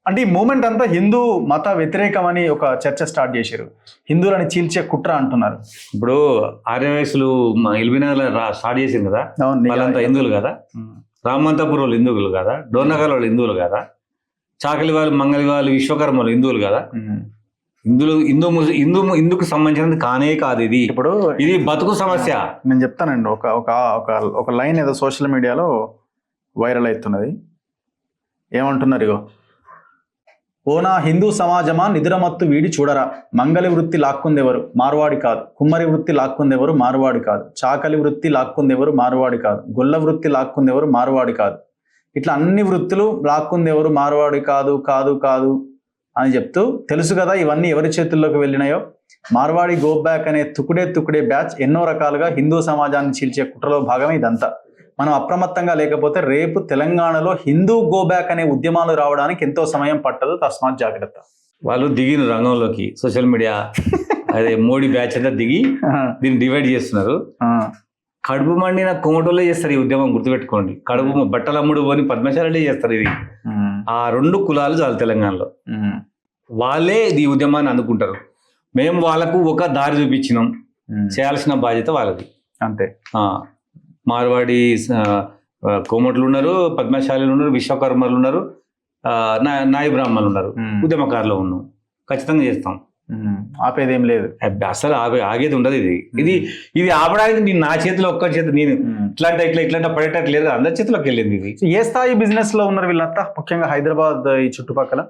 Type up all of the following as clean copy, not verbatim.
అంటే ఈ మూమెంట్ అంతా హిందూ మత వ్యతిరేకం అని ఒక చర్చ స్టార్ట్ చేశారు. హిందువులని చీల్చే కుట్ర అంటున్నారు. ఇప్పుడు ఆర్యవయసులు ఎల్బీనగర్ స్టార్ట్ చేసింది కదా, అవును, వాళ్ళంతా హిందువులు కదా, రామంతపూర్ వాళ్ళు హిందువులు కదా, డోర్నగర్ వాళ్ళు హిందువులు కదా, చాకలి వాళ్ళు మంగళి వాళ్ళు విశ్వకర్మలు హిందువులు కదా. హిందూకు సంబంధించినది కానే కాదు ఇది. ఇప్పుడు ఇది బతుకు సమస్య. నేను చెప్తానండి, ఒక ఒక ఒక లైన్ ఏదో సోషల్ మీడియాలో వైరల్ అవుతున్నది. ఏమంటున్నారు? ఇగో, ఓనా హిందూ సమాజమా నిద్రమత్తు వీడి చూడరా, మంగళి వృత్తి లాక్కుందెవరు మార్వాడి కాదు, కుమ్మరి వృత్తి లాక్కుందెవరు మార్వాడి కాదు, చాకలి వృత్తి లాక్కుందెవరు మార్వాడి కాదు, గొల్ల వృత్తి లాక్కుందెవరు మార్వాడి కాదు, ఇట్లా అన్ని వృత్తులు లాక్కుందెవరు మార్వాడి కాదు కాదు కాదు అని చెప్తూ, తెలుసు కదా ఇవన్నీ ఎవరి చేతుల్లోకి వెళ్ళినాయో. మార్వాడి గో బ్యాక్ అనే తుకుడే బ్యాచ్ ఎన్నో రకాలుగా హిందూ సమాజాన్ని చీల్చే కుట్రలో భాగమే ఇదంతా. మనం అప్రమత్తంగా లేకపోతే రేపు తెలంగాణలో హిందూ గో బ్యాక్ అనే ఉద్యమాలు రావడానికి ఎంతో సమయం పట్టదు. తస్మాత్ జాగ్రత్త. వాళ్ళు దిగిన రంగంలోకి సోషల్ మీడియా అదే మోడీ బ్యాచ్ అంతా దిగి దీన్ని డివైడ్ చేస్తున్నారు. కడుపు మండిన కోమటోళ్ళే చేస్తారు ఈ ఉద్యమం, గుర్తుపెట్టుకోండి. కడుపు బట్టలు అమ్ముడు పోని పద్మశాలే చేస్తారు ఇది. ఆ రెండు కులాలు చాలు తెలంగాణలో, వాళ్ళే ఈ ఉద్యమాన్ని అందుకుంటారు. మేము వాళ్ళకు ఒక దారి చూపించినాం, చేయాల్సిన బాధ్యత వాళ్ళది అంతే. మార్వాడి కోమట్లు ఉన్నారు, పద్మశాలీలు ఉన్నారు, విశ్వకర్మలు ఉన్నారు, నాయి బ్రాహ్మణులు ఉన్నారు, ఉద్యమకారులు ఉన్నాం. ఖచ్చితంగా చేస్తాం, ఆపేదేం లేదు. అసలు ఆగేది ఉండదు. ఇది ఆపడానికి నేను నా చేతిలో ఒక్క చేతి నేను ఇట్లాంటి పడేటట్టు లేదు, అందరి చేతిలోకి వెళ్ళింది ఇది. ఏ స్థాయి బిజినెస్ లో ఉన్నారు వీళ్ళంతా, ముఖ్యంగా హైదరాబాద్ ఈ చుట్టుపక్కల?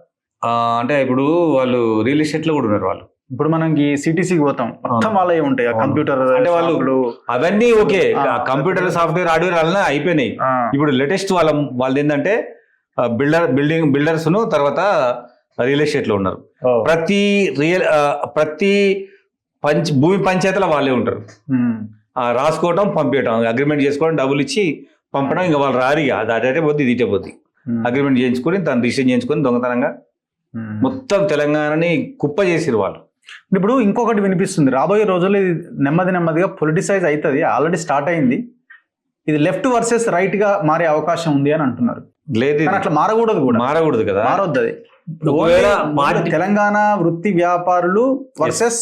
అంటే ఇప్పుడు వాళ్ళు రియల్ ఎస్టేట్ లో కూడా ఉన్నారు వాళ్ళు. ఇప్పుడు మనకి సిటీసీకి పోతాం, మొత్తం వాళ్ళే ఉంటాయి. కంప్యూటర్ అంటే వాళ్ళు అవన్నీ ఓకే, కంప్యూటర్ సాఫ్ట్వేర్ హార్డ్వేర్ వల్ల అయిపోయినాయి. ఇప్పుడు లేటెస్ట్ వాళ్ళది ఏంటంటే బిల్డర్స్ తర్వాత రియల్ ఎస్టేట్ లో ఉన్నారు. ప్రతి భూమి పంచాయతీలో వాళ్ళే ఉంటారు. రాసుకోవటం, పంపించడం, అగ్రిమెంట్ చేసుకోవడం, డబ్బులు ఇచ్చి పంపడం. ఇంకా వాళ్ళు రారిగా అదే పోద్ది ఇదే పోద్ది. అగ్రిమెంట్ చేయించుకొని తను రిజిస్టర్ చేయించుకొని దొంగతనంగా మొత్తం తెలంగాణని కుప్ప చేసిరు వాళ్ళు. ఇప్పుడు ఇంకొకటి వినిపిస్తుంది, రాబోయే రోజుల్లో ఇది నెమ్మదిగా పొలిటిసైజ్ అవుతుంది, ఆల్రెడీ స్టార్ట్ అయింది. ఇది లెఫ్ట్ వర్సెస్ రైట్ గా మారే అవకాశం ఉంది అని అంటున్నారు. లేదు, అట్లా మారకూడదు కదా, మారొద్దు. అది తెలంగాణ వృత్తి వ్యాపారులు వర్సెస్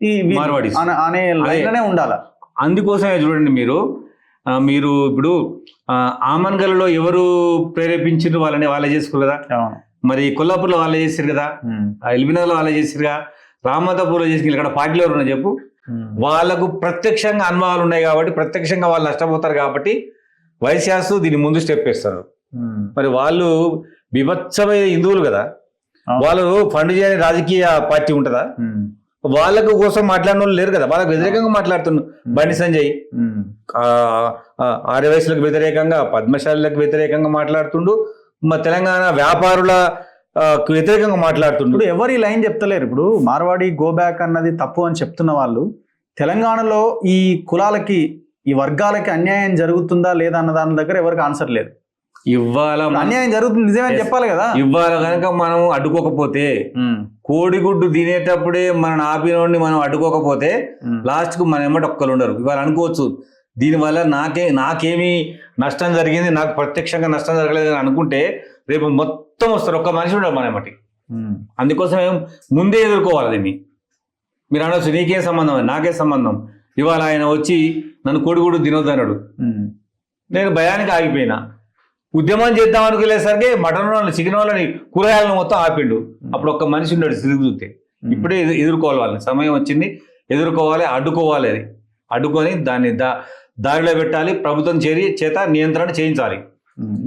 ఈ మార్వాడి అనే లైన్లోనే ఉండాలి. అందుకోసమే చూడండి, మీరు ఇప్పుడు ఆమన్గల్లో ఎవరు ప్రేరేపించారు వాళ్ళే చేసుకోరు కదా. మరి కొల్లాపూర్లో వాళ్ళే చేసారు కదా, ఎల్బీనగర్లో వాళ్ళే చేసారుగా, రామంతపూర్లో చేసి ఇక్కడ పార్టీలో ఉన్నా చెప్పు. వాళ్ళకు ప్రత్యక్షంగా అనుభవాలు ఉన్నాయి కాబట్టి, ప్రత్యక్షంగా వాళ్ళు నష్టపోతారు కాబట్టి వైశ్యాసు దీని ముందు స్టెప్ వేస్తారు. మరి వాళ్ళు విభత్సమైన హిందువులు కదా, వాళ్ళు ఫండ్ చేయని రాజకీయ పార్టీ ఉంటుందా? వాళ్ళకు కోసం మాట్లాడిన వాళ్ళు లేరు కదా, వాళ్ళకు వ్యతిరేకంగా మాట్లాడుతున్నారు. బండి సంజయ్ ఆర్యవయసులకు వ్యతిరేకంగా, పద్మశాలకు వ్యతిరేకంగా మాట్లాడుతుండు, తెలంగాణ వ్యాపారుల వ్యతిరేకంగా మాట్లాడుతుండు. ఇప్పుడు ఎవరు ఈ లైన్ చెప్తలేరు. ఇప్పుడు మార్వాడి గో బ్యాక్ అన్నది తప్పు అని చెప్తున్న వాళ్ళు, తెలంగాణలో ఈ కులాలకి ఈ వర్గాలకి అన్యాయం జరుగుతుందా లేదా అన్న దాని దగ్గర ఎవరికి ఆన్సర్ లేదు. ఇవాళ అన్యాయం జరుగుతుంది నిజమని చెప్పాలి కదా. ఇవాళ కనుక మనం అడ్డుకోకపోతే, కోడిగుడ్డు తినేటప్పుడే మనం ఆపినోడిని మనం అడ్డుకోకపోతే లాస్ట్ కు మన ఎమ్మటి ఒక్కరు ఉండరు. ఇవాళ అనుకోవచ్చు దీనివల్ల నాకేమీ నష్టం జరిగింది, నాకు ప్రత్యక్షంగా నష్టం జరగలేదు అని అనుకుంటే రేపు మొత్తం వస్తారు, ఒక్క మనిషి ఉండరు మన ఎమ్మటి. అందుకోసం ముందే ఎదుర్కోవాలి దీన్ని. మీరు అనొచ్చు నీకేం సంబంధం, నాకే సంబంధం. ఇవాళ ఆయన వచ్చి నన్ను కోడిగుడ్డు తినొద్దు అన్నాడు, నేను భయానికి ఆగిపోయినా. ఉద్యమం చేద్దాం అనుకునేసరికి మటన్ వాళ్ళని, చికెన్ వాళ్ళని, కూరగాయలను మొత్తం ఆపిండు. అప్పుడు ఒక్క మనిషి ఉన్నాడు తిరిగి చూస్తే. ఇప్పుడే ఎదుర్కోవాలి వాళ్ళని, సమయం వచ్చింది, ఎదుర్కోవాలి, అడ్డుకోవాలి. అది అడ్డుకొని దాన్ని దారిలో పెట్టాలి. ప్రభుత్వం చేత నియంత్రణ చేయించాలి.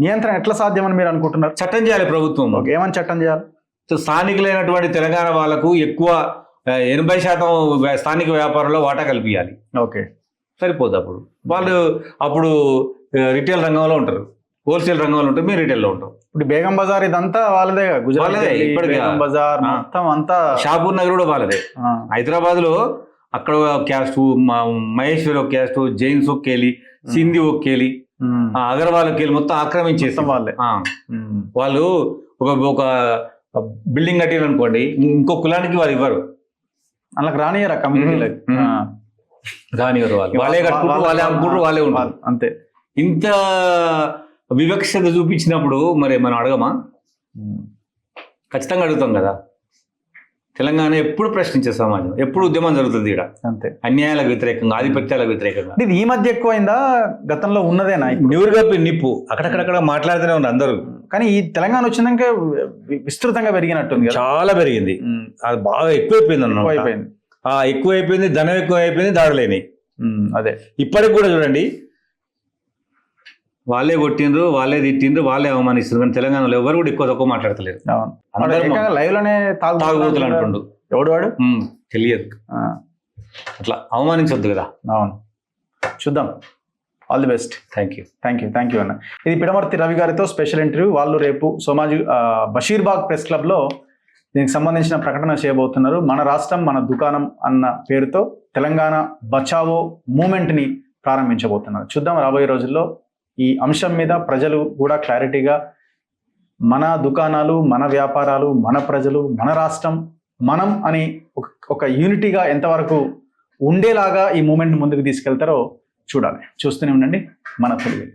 నియంత్రణ ఎట్లా సాధ్యమని మీరు అనుకుంటున్నారు? చట్టం చేయాలి ప్రభుత్వం. ఏమని చట్టం చేయాలి? స్థానికులైనటువంటి తెలంగాణ వాళ్ళకు ఎక్కువ 80% స్థానిక వ్యాపారంలో వాటా కల్పించాలి. ఓకే, సరిపోదు. అప్పుడు రిటైల్ రంగంలో ఉంటారు, హోల్సేల్ రంగంలో ఉంటారు, మీరు రిటైల్ లో ఉంటారు. ఇప్పుడు బేగం బజార్ ఇదంతా వాళ్ళదే, గుజరాత్ బజార్ మొత్తం అంతా, షాపూర్ నగర్ కూడా వాళ్ళదే. హైదరాబాద్ లో అక్కడ క్యాస్ట్, మహేశ్వరి ఒక క్యాస్ట్, జైన్స్ ఒక్కేలి, సింధి ఒక్కేలి, అగర్వాల్ ఒక్కేలి మొత్తం ఆక్రమించేస్తాం వాళ్ళే. వాళ్ళు ఒక బిల్డింగ్ కట్టిరు అనుకోండి, ఇంకో కులానికి వాళ్ళు ఇవ్వరు, అలా రానియరు, కమ్యూనిటీలకు రానియరు. వాళ్ళే కట్టుకుంటారు, వాళ్ళే అమ్ముకుంటారు, వాళ్ళే ఉంటారు. అంతే. ఇంత వివక్షత చూపించినప్పుడు మరి మనం అడగమా? ఖచ్చితంగా అడుగుతాం కదా. తెలంగాణ ఎప్పుడు ప్రశ్నించే సమాజం, ఎప్పుడు ఉద్యమం జరుగుతుంది ఇక్కడ, అంతే. అన్యాయాలకు వ్యతిరేకంగా, ఆధిపత్యాలకు వ్యతిరేకంగా. అంటే ఇది ఈ మధ్య ఎక్కువైందా, గతంలో ఉన్నదేనా ఇప్పుడు? నివురుగా నిప్పు అక్కడక్కడ మాట్లాడుతూనే ఉన్నారు అందరూ. కానీ ఈ తెలంగాణ వచ్చినాక విస్తృతంగా పెరిగినట్టుంది కదా. చాలా పెరిగింది, అది బాగా ఎక్కువైపోయింది అన్నమాట. ఎక్కువైపోయింది. ఎక్కువైపోయింది, ధనం ఎక్కువైపోయింది, దాడులేని. అదే ఇప్పటికి కూడా చూడండి, వాళ్ళే కొట్టిండ్రు, వాళ్ళే తిట్టిండ్రు, వాళ్ళే అవమానిస్తున్నారు. కానీ తెలంగాణలో ఎవరు కూడా ఎక్కువ తక్కువ మాట్లాడతలేరు. లైవ్ లోనే తాగుబోతులు అంటుండు. ఎవడు వాడు తెలియదు. అట్లా అవమానించొద్దు కదా. అవును, చూద్దాం. All the best. Thank you అన్న. ఇది పిడమర్తి రవి గారితో స్పెషల్ ఇంటర్వ్యూ. వాళ్ళు రేపు బషీర్బాగ్ ప్రెస్ క్లబ్లో దీనికి సంబంధించిన ప్రకటన చేయబోతున్నారు. మన రాష్ట్రం మన దుకాణం అన్న పేరుతో తెలంగాణ బచావో మూమెంట్ని ప్రారంభించబోతున్నారు. చూద్దాం రాబోయే రోజుల్లో ఈ అంశం మీద ప్రజలు కూడా క్లారిటీగా మన దుకాణాలు, మన వ్యాపారాలు, మన ప్రజలు, మన రాష్ట్రం, మనం అని ఒక యూనిటీగా ఎంతవరకు ఉండేలాగా ఈ మూమెంట్ ముందుకు తీసుకెళ్తారో చూడాలి. చూస్తూనే ఉండండి మన తెలుగు.